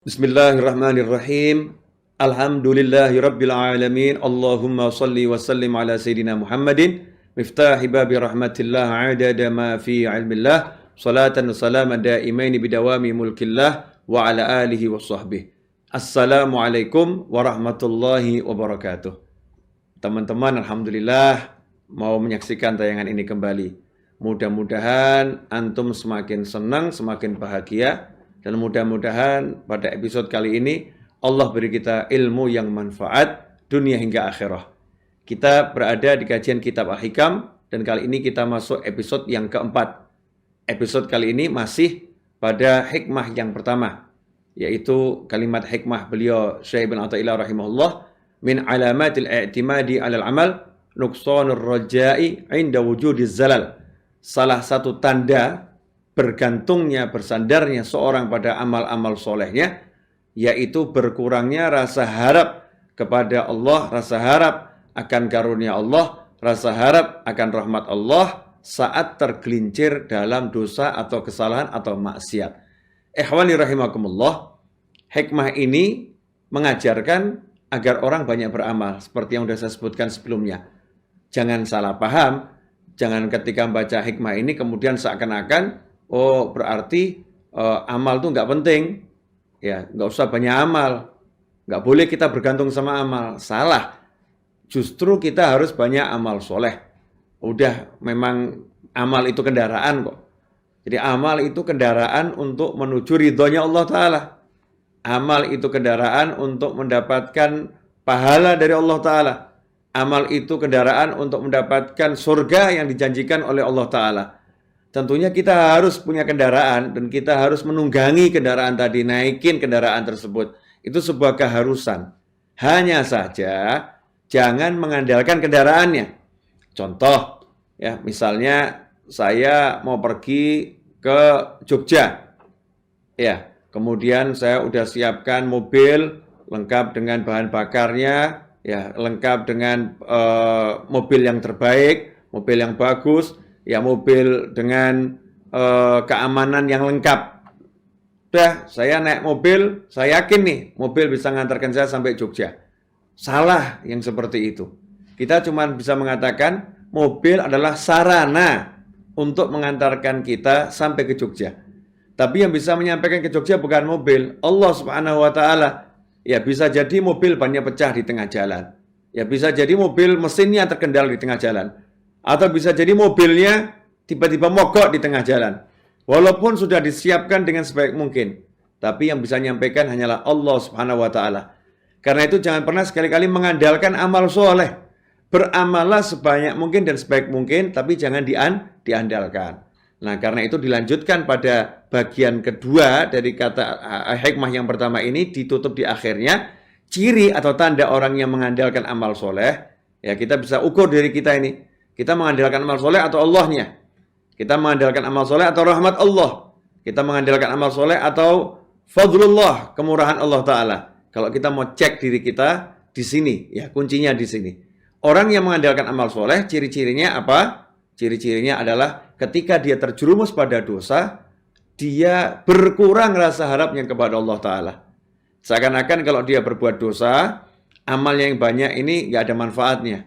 Bismillahirrahmanirrahim. Alhamdulillahirabbil alamin. Allahumma shalli wa sallim ala sayidina Muhammadin miftahi babi rahmatillah adada ma fi ilmillah salatan wa salaman daimaini bidawami mulkillah wa ala alihi wa sahbihi. Assalamualaikum warahmatullahi wabarakatuh. Teman-teman, alhamdulillah mau menyaksikan tayangan ini kembali. Mudah-mudahan antum semakin senang, semakin bahagia. Dan mudah-mudahan pada episode kali ini Allah beri kita ilmu yang manfaat dunia hingga akhirah. Kita berada di kajian kitab Al-Hikam dan kali ini kita masuk episode yang keempat. Episode kali ini masih pada hikmah yang pertama, yaitu kalimat hikmah beliau Syekh Ibn Athaillah rahimahullah, min alamatil i'timadi 'alal amal nuqsanur raja'i 'inda wujudiz zalal. Salah satu tanda bergantungnya, bersandarnya seorang pada amal-amal solehnya, yaitu berkurangnya rasa harap kepada Allah, rasa harap akan karunia Allah, rasa harap akan rahmat Allah saat tergelincir dalam dosa atau kesalahan atau maksiat. Ikhwani rahimakumullah, hikmah ini mengajarkan agar orang banyak beramal, seperti yang sudah saya sebutkan sebelumnya. Jangan salah paham, jangan ketika membaca hikmah ini kemudian seakan-akan oh berarti amal itu nggak penting, ya nggak usah banyak amal, nggak boleh kita bergantung sama amal. Salah, justru kita harus banyak amal soleh. Udah memang amal itu kendaraan kok. Jadi amal itu kendaraan untuk menuju ridhonya Allah Ta'ala. Amal itu kendaraan untuk mendapatkan pahala dari Allah Ta'ala. Amal itu kendaraan untuk mendapatkan surga yang dijanjikan oleh Allah Ta'ala. Tentunya kita harus punya kendaraan dan kita harus menunggangi kendaraan tadi, naikin kendaraan tersebut. Itu sebuah keharusan. Hanya saja jangan mengandalkan kendaraannya. Contoh, ya misalnya saya mau pergi ke Jogja. Ya, kemudian saya udah siapkan mobil lengkap dengan bahan bakarnya, ya lengkap dengan mobil yang terbaik, mobil yang bagus. Ya mobil dengan keamanan yang lengkap. Udah, saya naik mobil, saya yakin nih mobil bisa mengantarkan saya sampai Jogja. Salah yang seperti itu. Kita cuma bisa mengatakan mobil adalah sarana untuk mengantarkan kita sampai ke Jogja. Tapi yang bisa menyampaikan ke Jogja bukan mobil, Allah Subhanahu wa Ta'ala. Ya bisa jadi mobil bannya pecah di tengah jalan. Ya bisa jadi mobil mesinnya terkendal di tengah jalan. Atau bisa jadi mobilnya tiba-tiba mogok di tengah jalan. Walaupun sudah disiapkan dengan sebaik mungkin. Tapi yang bisa menyampaikan hanyalah Allah Subhanahu wa Ta'ala. Karena itu jangan pernah sekali-kali mengandalkan amal soleh. Beramallah sebanyak mungkin dan sebaik mungkin, tapi jangan diandalkan. Nah, karena itu dilanjutkan pada bagian kedua dari kata hikmah yang pertama ini, ditutup di akhirnya. Ciri atau tanda orang yang mengandalkan amal soleh, ya kita bisa ukur diri kita ini. Kita mengandalkan amal soleh atau Allahnya. Kita mengandalkan amal soleh atau rahmat Allah. Kita mengandalkan amal soleh atau fadlullah, kemurahan Allah Ta'ala. Kalau kita mau cek diri kita di sini, ya kuncinya di sini. Orang yang mengandalkan amal soleh, ciri-cirinya apa? Ciri-cirinya adalah ketika dia terjerumus pada dosa, dia berkurang rasa harapnya kepada Allah Ta'ala. Seakan-akan kalau dia berbuat dosa, amalnya yang banyak ini nggak ada manfaatnya.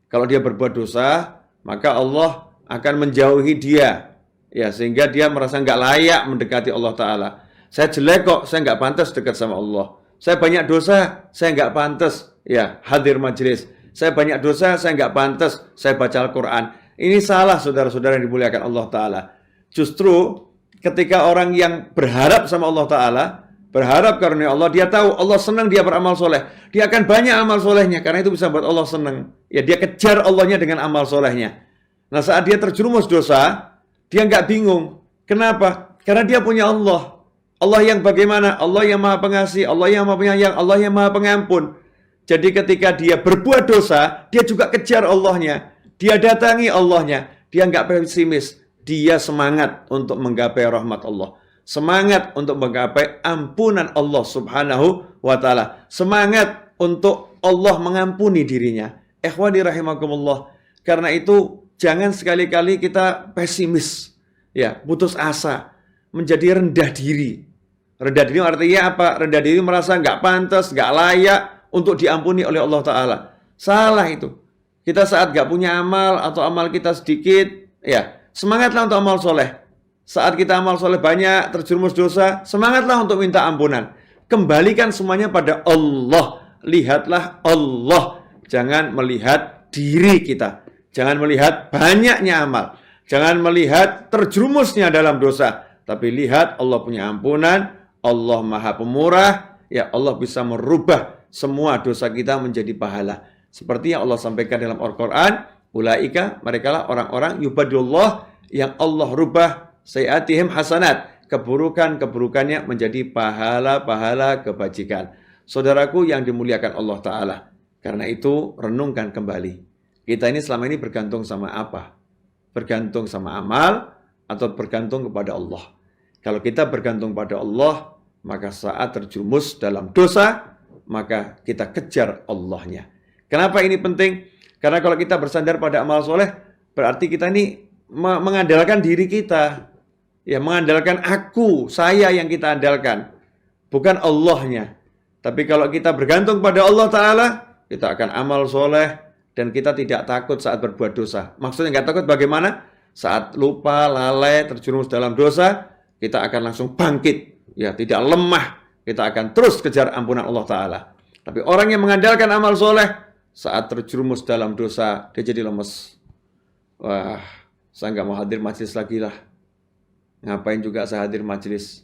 Kalau dia berbuat dosa, maka Allah akan menjauhi dia. Ya, sehingga dia merasa nggak layak mendekati Allah Ta'ala. Saya jelek kok, saya nggak pantas dekat sama Allah. Saya banyak dosa, saya nggak pantas ya hadir majelis. Saya banyak dosa, saya nggak pantas saya baca Al-Quran. Ini salah saudara-saudara yang dimuliakan Allah Ta'ala. Justru ketika orang yang berharap sama Allah Ta'ala, berharap karunia Allah, dia tahu Allah senang dia beramal soleh. Dia akan banyak amal solehnya, karena itu bisa buat Allah senang. Ya dia kejar Allahnya dengan amal solehnya. Nah saat dia terjerumus dosa, dia nggak bingung. Kenapa? Karena dia punya Allah. Allah yang bagaimana? Allah yang maha pengasih, Allah yang maha penyayang, Allah yang maha pengampun. Jadi ketika dia berbuat dosa, dia juga kejar Allahnya. Dia datangi Allahnya. Dia nggak pesimis. Dia semangat untuk menggapai rahmat Allah. Semangat untuk menggapai ampunan Allah Subhanahu wa Ta'ala. Semangat untuk Allah mengampuni dirinya. Ikhwani rahimakumullah. Karena itu jangan sekali-kali kita pesimis, ya, putus asa, menjadi rendah diri. Rendah diri artinya apa? Rendah diri merasa nggak pantas, nggak layak untuk diampuni oleh Allah Ta'ala. Salah itu. Kita saat nggak punya amal atau amal kita sedikit, ya semangatlah untuk amal soleh. Saat kita amal soleh banyak, terjerumus dosa, semangatlah untuk minta ampunan. Kembalikan semuanya pada Allah. Lihatlah Allah. Jangan melihat diri kita. Jangan melihat banyaknya amal. Jangan melihat terjerumusnya dalam dosa. Tapi lihat Allah punya ampunan. Allah Maha Pemurah. Ya Allah bisa merubah semua dosa kita menjadi pahala. Seperti yang Allah sampaikan dalam Al-Quran. Ulaika, merekalah orang-orang yubadullah yang Allah rubah sayyatihim hasanat. Keburukan-keburukannya menjadi pahala-pahala kebajikan. Saudaraku yang dimuliakan Allah Ta'ala. Karena itu renungkan kembali. Kita ini selama ini bergantung sama apa? Bergantung sama amal atau bergantung kepada Allah. Kalau kita bergantung pada Allah, maka saat terjerumus dalam dosa, maka kita kejar Allahnya. Kenapa ini penting? Karena kalau kita bersandar pada amal soleh, berarti kita ini mengandalkan diri kita. Ya, mengandalkan aku, saya yang kita andalkan. Bukan Allahnya. Tapi kalau kita bergantung pada Allah Ta'ala, kita akan amal soleh, dan kita tidak takut saat berbuat dosa. Maksudnya nggak takut bagaimana? Saat lupa, lalai, terjerumus dalam dosa, kita akan langsung bangkit. Ya, tidak lemah. Kita akan terus kejar ampunan Allah Ta'ala. Tapi orang yang mengandalkan amal soleh, saat terjerumus dalam dosa, dia jadi lemes. Wah, saya nggak mau hadir majelis lagi lah. Ngapain juga saya hadir majelis?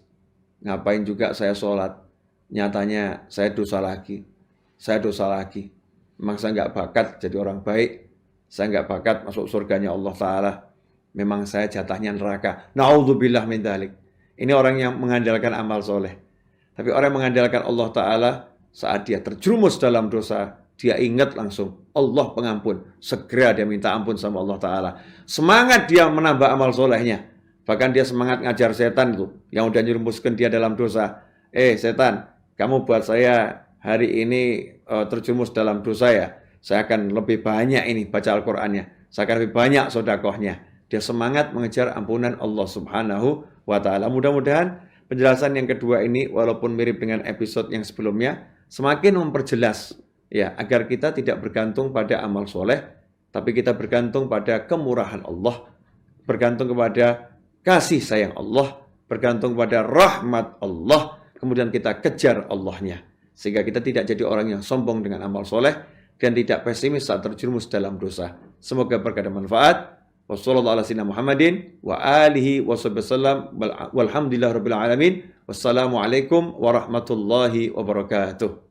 Ngapain juga saya sholat? Nyatanya saya dosa lagi. Saya dosa lagi. Memang saya nggak bakat jadi orang baik. Saya nggak bakat masuk surganya Allah Ta'ala. Memang saya jatahnya neraka. Na'udzubillah min dzalik. Ini orang yang mengandalkan amal soleh. Tapi orang yang mengandalkan Allah Ta'ala, saat dia terjerumus dalam dosa, dia ingat langsung Allah pengampun. Segera dia minta ampun sama Allah Ta'ala. Semangat dia menambah amal solehnya. Bahkan dia semangat ngajar setan itu yang udah nyurumuskan dia dalam dosa. Setan, kamu buat saya hari ini terjerumus dalam dosa ya. Saya akan lebih banyak ini baca Al-Qur'annya. Saya akan lebih banyak sedekahnya. Dia semangat mengejar ampunan Allah Subhanahu wa Ta'ala. Mudah-mudahan penjelasan yang kedua ini walaupun mirip dengan episode yang sebelumnya semakin memperjelas ya agar kita tidak bergantung pada amal soleh, tapi kita bergantung pada kemurahan Allah, bergantung kepada kasih sayang Allah, bergantung pada rahmat Allah, kemudian kita kejar Allahnya. Sehingga kita tidak jadi orang yang sombong dengan amal soleh dan tidak pesimis saat terjerumus dalam dosa. Semoga berkah dan manfaat. Wassalamualaikum warahmatullahi wabarakatuh.